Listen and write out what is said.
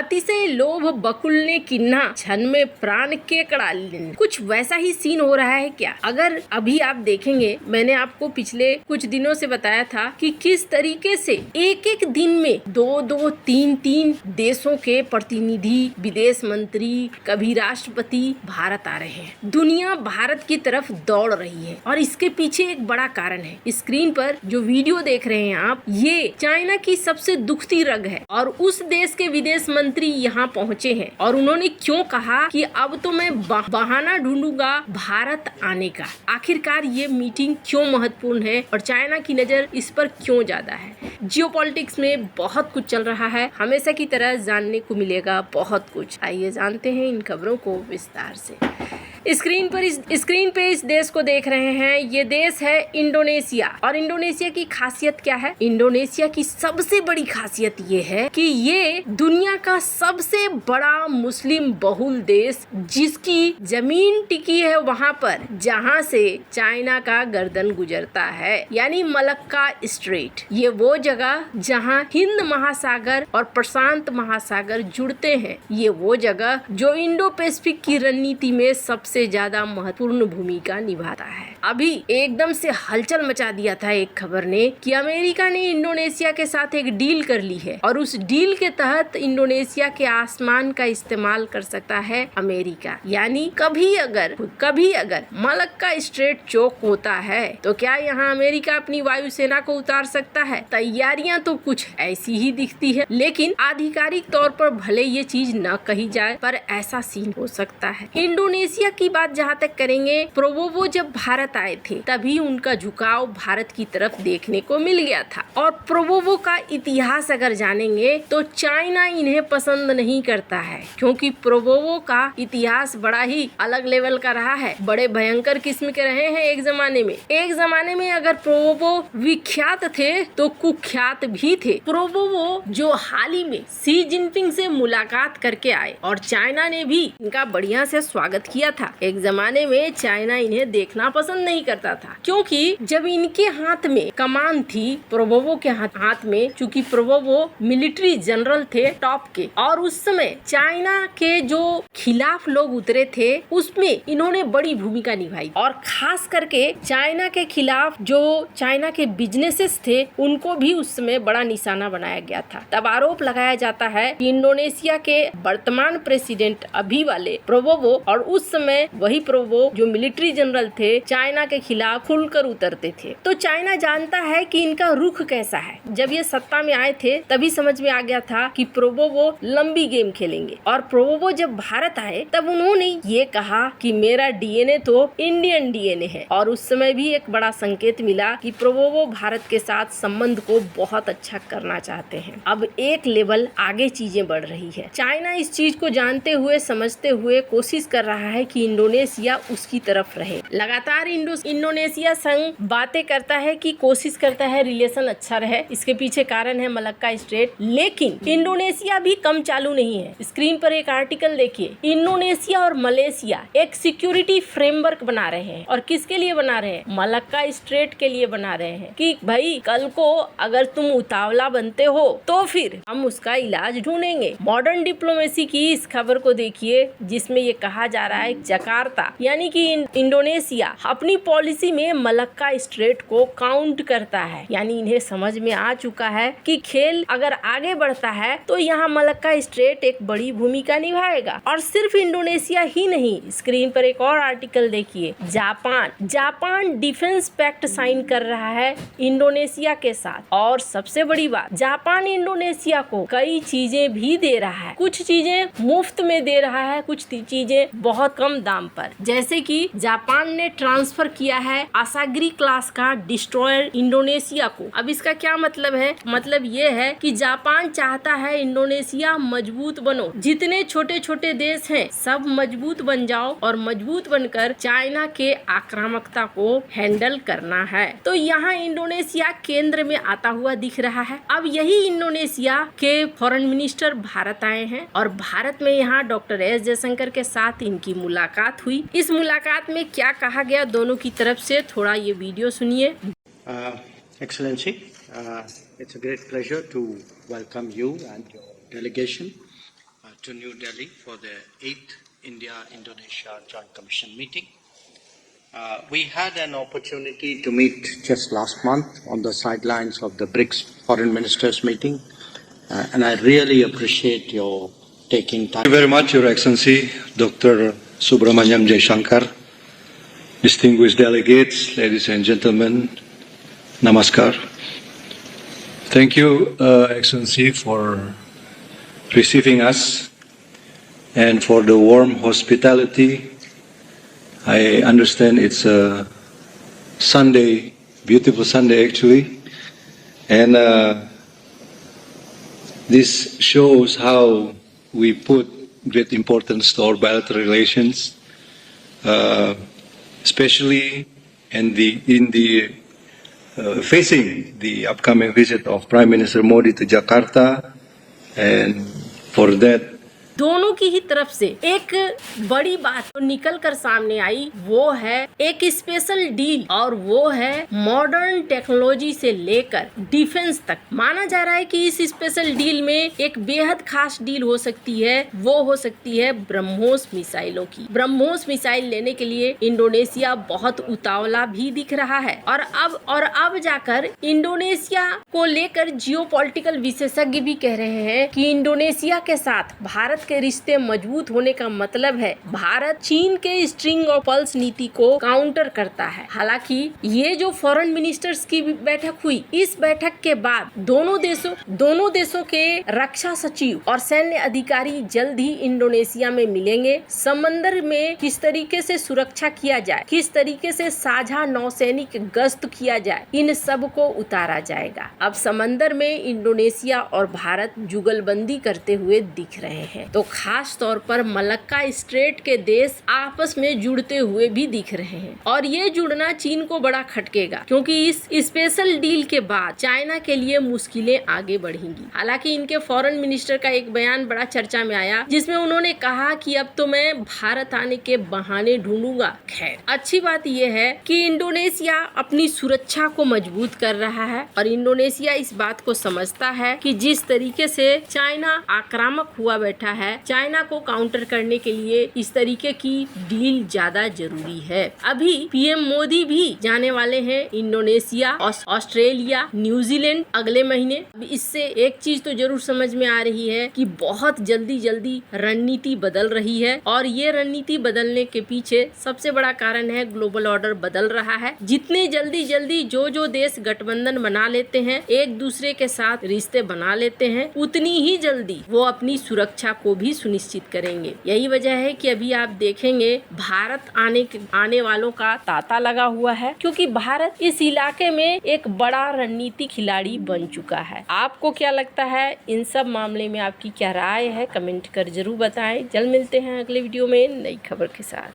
अतिशय लोभ बकुल ने किन्ना, क्षण में प्राण केकड़ा लेना। कुछ वैसा ही सीन हो रहा है क्या? अगर अभी आप देखेंगे, मैंने आपको पिछले कुछ दिनों से बताया था कि किस तरीके से एक एक दिन में 2-2, 3-3 देशों के प्रतिनिधि, विदेश मंत्री, कभी राष्ट्रपति भारत आ रहे हैं। दुनिया भारत की तरफ दौड़ रही है और इसके पीछे एक बड़ा कारण है। स्क्रीन पर जो वीडियो देख रहे हैं आप, ये चाइना की सबसे दुखती रग है और उस देश के विदेश मंत्री यहाँ पहुँचे हैं और उन्होंने क्यों कहा कि अब तो मैं बहाना ढूंढूंगा भारत आने का। आखिरकार ये मीटिंग क्यों महत्वपूर्ण है और चाइना की नजर इस पर क्यों ज्यादा है? जियोपॉलिटिक्स में बहुत कुछ चल रहा है, हमेशा की तरह जानने को मिलेगा बहुत कुछ। आइए जानते हैं इन खबरों को विस्तार से। स्क्रीन पे इस देश को देख रहे हैं, ये देश है इंडोनेशिया। और इंडोनेशिया की खासियत क्या है? इंडोनेशिया की सबसे बड़ी खासियत ये है कि ये दुनिया का सबसे बड़ा मुस्लिम बहुल देश, जिसकी जमीन टिकी है वहाँ पर जहाँ से चाइना का गर्दन गुजरता है, यानी मलक्का स्ट्रेट। ये वो जगह जहाँ हिंद महासागर और प्रशांत महासागर जुड़ते हैं। ये वो जगह जो इंडो पैसिफिक की रणनीति में सबसे ज्यादा महत्वपूर्ण भूमिका निभाता है। अभी एकदम से हलचल मचा दिया था एक खबर ने कि अमेरिका ने इंडोनेशिया के साथ एक डील कर ली है और उस डील के तहत इंडोनेशिया के आसमान का इस्तेमाल कर सकता है अमेरिका। यानी कभी अगर मलक्का स्ट्रेट चौक होता है तो क्या यहाँ अमेरिका अपनी वायुसेना को उतार सकता है? तैयारियां तो कुछ ऐसी ही दिखती है, लेकिन आधिकारिक तौर पर भले ये चीज न कही जाए, पर ऐसा सीन हो सकता है। इंडोनेशिया की बात जहाँ तक करेंगे, प्रोवोवो जब भारत आए थे तभी उनका झुकाव भारत की तरफ देखने को मिल गया था। और प्रोवोवो का इतिहास अगर जानेंगे तो चाइना इन्हें पसंद नहीं करता है, क्योंकि प्रोवोवो का इतिहास बड़ा ही अलग लेवल का रहा है। बड़े भयंकर किस्म के रहे हैं एक जमाने में अगर प्रोवोवो विख्यात थे तो कुख्यात भी थे। प्रोवोवो जो हाल ही में शी जिनपिंग से मुलाकात करके आए और चाइना ने भी इनका बढ़िया से स्वागत किया था। एक जमाने में चाइना इन्हें देखना पसंद नहीं करता था, क्योंकि जब इनके हाथ में कमान थी, प्रोवोवो के हाथ में, चूंकि प्रोवोवो मिलिट्री जनरल थे टॉप के, और उस समय चाइना के जो खिलाफ लोग उतरे थे उसमें इन्होंने बड़ी भूमिका निभाई। और खास करके चाइना के खिलाफ जो चाइना के बिजनेसेस थे उनको भी उस समय बड़ा निशाना बनाया गया था। तब आरोप लगाया जाता है कि इंडोनेशिया के वर्तमान प्रेसिडेंट अभी वाले प्रोवोवो और उस समय वही प्रोवोवो जो मिलिट्री जनरल थे चाइना के खिलाफ खुलकर उतरते थे। तो चाइना जानता है कि इनका रुख कैसा है। जब ये सत्ता में आए थे तभी समझ में आ गया था कि प्रोवोवो लंबी गेम खेलेंगे। और प्रोवोवो जब भारत आए तब उन्होंने ये कहा कि मेरा डीएनए तो इंडियन डीएनए है। और उस समय भी एक बड़ा संकेत मिला कि प्रोवोवो भारत के साथ संबंध को बहुत अच्छा करना चाहते हैं। अब एक लेवल आगे चीजें बढ़ रही है। चाइना इस चीज को जानते हुए समझते हुए कोशिश कर रहा है कि इंडोनेशिया उसकी तरफ रहे। लगातार इंडोनेशिया संग बातें करता है कि कोशिश करता है रिलेशन अच्छा रहे। इसके पीछे कारण है मलक्का स्ट्रेट। लेकिन इंडोनेशिया भी कम चालू नहीं है। स्क्रीन पर एक आर्टिकल देखिए। इंडोनेशिया और मलेशिया एक सिक्योरिटी फ्रेमवर्क बना रहे हैं। और किसके लिए बना रहे हैं? मलक्का स्ट्रेट के लिए बना रहे हैं कि भाई कल को अगर तुम उतावला बनते हो तो फिर हम उसका इलाज ढूंढेंगे। मॉडर्न डिप्लोमेसी की इस खबर को देखिए, जिसमें ये कहा जा रहा है जकार्ता यानी कि इंडोनेशिया अपनी पॉलिसी में मलक्का स्ट्रेट को काउंट करता है। यानी इन्हें समझ में आ चुका है कि खेल अगर आगे बढ़ता है तो यहाँ मलक्का स्ट्रेट एक बड़ी भूमिका निभाएगा। और सिर्फ इंडोनेशिया ही नहीं, स्क्रीन पर एक और आर्टिकल देखिए। जापान डिफेंस पैक्ट साइन कर रहा है इंडोनेशिया के साथ। और सबसे बड़ी बात, जापान इंडोनेशिया को कई चीजें भी दे रहा है। कुछ चीजें मुफ्त में दे रहा है, कुछ चीजें बहुत कम दाम पर। जैसे कि जापान ने ट्रांसफर किया है असागिरी क्लास का डिस्ट्रॉयर इंडोनेशिया को। अब इसका क्या मतलब है? मतलब ये है कि जापान चाहता है इंडोनेशिया मजबूत बनो। जितने छोटे छोटे देश हैं सब मजबूत बन जाओ और मजबूत बनकर चाइना के आक्रामकता को हैंडल करना है। तो यहाँ इंडोनेशिया केंद्र में आता हुआ दिख रहा है। अब यही इंडोनेशिया के फॉरेन मिनिस्टर भारत आए हैं और भारत में यहाँ डॉक्टर एस जयशंकर के साथ इनकी मुलाकात हुई। इस मुलाकात में क्या कहा गया दोनों की तरफ से, थोड़ा ये वीडियो सुनिए। Excellency, it's a great pleasure to welcome you and your delegation to New Delhi for the 8th India-Indonesia Joint Commission meeting. We had an opportunity to meet just last month on the sidelines of the BRICS Foreign Ministers meeting, and I really appreciate your taking time. Thank you very much, Your Excellency, Dr. Subramaniam Jaishankar, distinguished delegates, ladies and gentlemen, namaskar. Thank you, Excellency, for receiving us and for the warm hospitality. I understand it's a Sunday, beautiful Sunday actually, and this shows how we put great importance to our bilateral relations, especially facing the upcoming visit of Prime Minister Modi to Jakarta, and for that दोनों की ही तरफ से एक बड़ी बात निकल कर सामने आई, वो है एक स्पेशल डील, और वो है मॉडर्न टेक्नोलॉजी से लेकर डिफेंस तक। माना जा रहा है कि इस स्पेशल डील में एक बेहद खास डील हो सकती है, वो हो सकती है ब्रह्मोस मिसाइलों की। ब्रह्मोस मिसाइल लेने के लिए इंडोनेशिया बहुत उतावला भी दिख रहा है, और अब जाकर इंडोनेशिया को लेकर जियोपॉलिटिकल विशेषज्ञ भी कह रहे हैं कि इंडोनेशिया के साथ भारत के रिश्ते मजबूत होने का मतलब है भारत चीन के स्ट्रिंग ऑफ पल्स नीति को काउंटर करता है। हालांकि ये जो फॉरेन मिनिस्टर्स की बैठक हुई, इस बैठक के बाद दोनों देशों के रक्षा सचिव और सैन्य अधिकारी जल्द ही इंडोनेशिया में मिलेंगे। समंदर में किस तरीके से सुरक्षा किया जाए, किस तरीके से साझा नौसैनिक गश्त किया जाए, इन सब को उतारा जाएगा। अब समंदर में इंडोनेशिया और भारत जुगलबंदी करते हुए दिख रहे हैं, तो खास तौर पर मलक्का स्ट्रेट के देश आपस में जुड़ते हुए भी दिख रहे हैं, और ये जुड़ना चीन को बड़ा खटकेगा, क्योंकि इस स्पेशल डील के बाद चाइना के लिए मुश्किलें आगे बढ़ेंगी। हालांकि इनके फॉरेन मिनिस्टर का एक बयान बड़ा चर्चा में आया, जिसमें उन्होंने कहा कि अब तो मैं भारत आने के बहाने ढूंढूंगा। खैर, अच्छी बात यह है कि इंडोनेशिया अपनी सुरक्षा को मजबूत कर रहा है, और इंडोनेशिया इस बात को समझता है कि जिस तरीके से चाइना आक्रामक हुआ बैठा है, चाइना को काउंटर करने के लिए इस तरीके की डील ज्यादा जरूरी है। अभी पीएम मोदी भी जाने वाले हैं इंडोनेशिया, ऑस्ट्रेलिया, न्यूजीलैंड अगले महीने। अब इससे एक चीज तो जरूर समझ में आ रही है कि बहुत जल्दी रणनीति बदल रही है, और ये रणनीति बदलने के पीछे सबसे बड़ा कारण है ग्लोबल ऑर्डर बदल रहा है। जितने जल्दी जो देश गठबंधन बना लेते हैं, एक दूसरे के साथ रिश्ते बना लेते हैं, उतनी ही जल्दी वो अपनी सुरक्षा को भी सुनिश्चित करेंगे। यही वजह है कि अभी आप देखेंगे भारत आने वालों का तांता लगा हुआ है, क्योंकि भारत इस इलाके में एक बड़ा रणनीति खिलाड़ी बन चुका है। आपको क्या लगता है, इन सब मामले में आपकी क्या राय है, कमेंट कर जरूर बताएं। जल्द मिलते हैं अगले वीडियो में नई खबर के साथ।